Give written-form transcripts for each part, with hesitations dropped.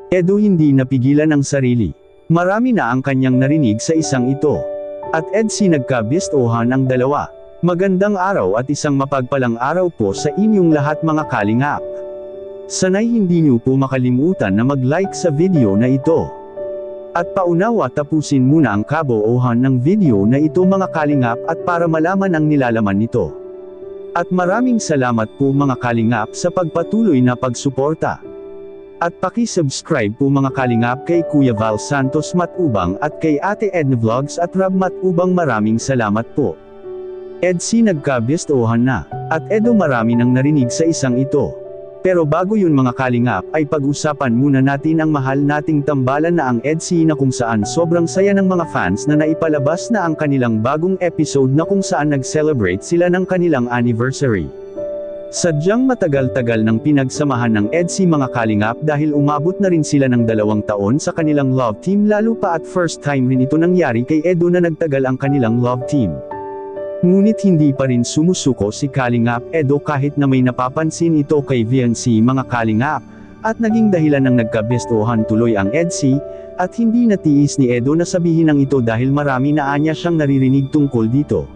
Edo hindi napigilan ang sarili. Marami na ang kanyang narinig sa isang ito. At EDC nagkabistohan ang dalawa. Magandang araw at isang mapagpalang araw po sa inyong lahat mga kalingap. Sanay hindi niyo po makalimutan na mag-like sa video na ito. At paunawa tapusin muna ang kabuuhan ng video na ito mga kalingap at para malaman ang nilalaman nito. At maraming salamat po mga kalingap sa pagpatuloy na pagsuporta. At paki-subscribe po mga kalingap kay Kuya Val Santos Matubang at kay Ate Edna Vlogs at Rob Matubang, maraming salamat po. EDC nagkabistohan na, at Edo marami nang narinig sa isang ito. Pero bago yun mga kalingap ay pag-usapan muna natin ang mahal nating tambalan na ang EDC na kung saan sobrang saya ng mga fans na naipalabas na ang kanilang bagong episode na kung saan nag-celebrate sila ng kanilang anniversary. Sadyang matagal-tagal ng pinagsamahan ng EDC mga kalingap dahil umabot na rin sila ng 2 taon sa kanilang love team, lalo pa at first time rin ito nangyari kay Edo na nagtagal ang kanilang love team. Ngunit hindi pa rin sumusuko si Kalingap Edo kahit na may napapansin ito kay VNC mga kalingap, at naging dahilan ng nagkabestohan tuloy ang EDC, at hindi natiis ni Edo na sabihin ang ito dahil marami na anya siyang naririnig tungkol dito.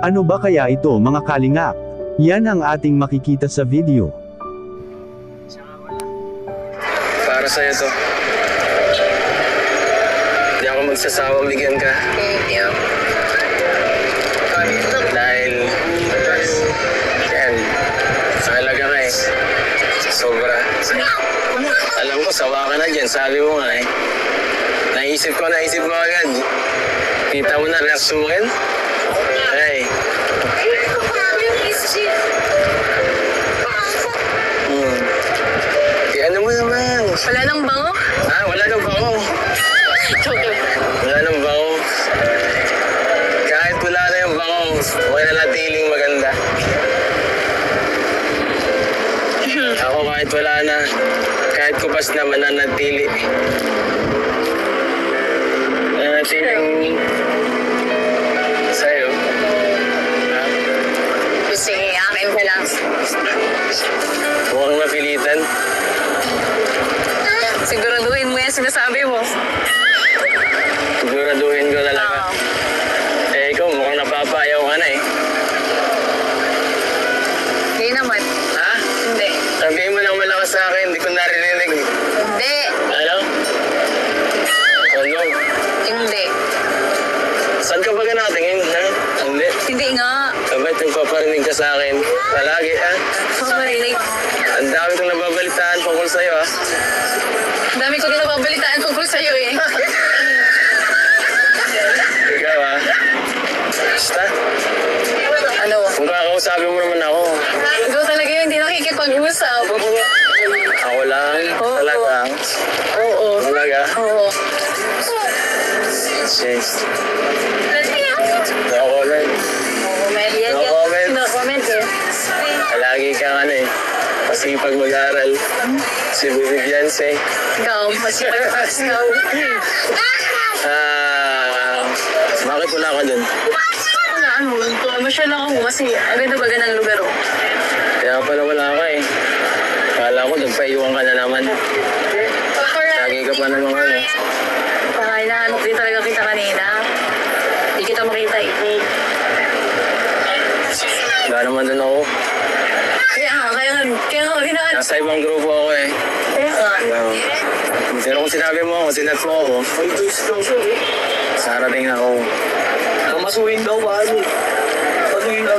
Ano ba kaya ito mga kalingap? Yan ang ating makikita sa video. Para sa'yo to. Hindi ako magsasawang bigyan ka. Thank you. Dahil, yan, mahalaga ka eh. Sobra. Alam ko, sawa ka na dyan. Sabi mo nga eh. Naisip ko agad. Kita mo na reaksyon. Ay. Ano mo naman? Wala nang bango? Wala nang bango. Joke lang. Wala nang bango. Kahit wala na yung bango, okay na natiling maganda. Ako kahit wala na, kahit kupas na mananatili. Mananatiling sa'yo. Sige, akin ka lang. Mukhang napilitan. Siguraduhin mo yan sinasabi mo. Siguraduhin ko talaga. Ikaw mukhang napapayaw ka na eh. Hindi naman. Ha? Hindi. Sabihin mo lang malakas sa akin, hindi ko narinig. Hindi. Ano? Ano? Hindi. Saan ka ba natingin, ha? Hindi. Hindi nga. Sabay nagpaparinig ka sa akin. Palagi, ha? Pamarinig. Ang dami kong nababalitaan tungkol sa'yo, ha? Ang dami ko din nababalitaan tungkol sa'yo eh. Ikaw, ha? Basta. Ano? Kung kakausapin mo naman ako. Ikaw talaga yun, hindi nakikipag-usap. Ako lang. Oo. Talaga. Oo. Talaga. Oo. Jeez. No comment. No comment. No comment eh. Palagi kang ano eh. Masipag mag-aral. Si Baby Beyonce. Ikaw, masipag. Ikaw. Bakit wala ka dun? Wala, masyal lang ako kasi ang ganda-baga ng lugar oh. Kaya pala wala ka eh. Kala ko nagpaiwan ka na naman. Lagi ka pa naman ano. Hinahanap din talaga kita kanina. Hindi kita makita eh. Wala naman dun ako. Kaya nga, hinahanap. Nasa ibang grupo ako eh. Kaya nga. Pero kung sinabi mo ako, sinat mo ako, sarating ako. Kamasuhin daw ba? Ano yun daw?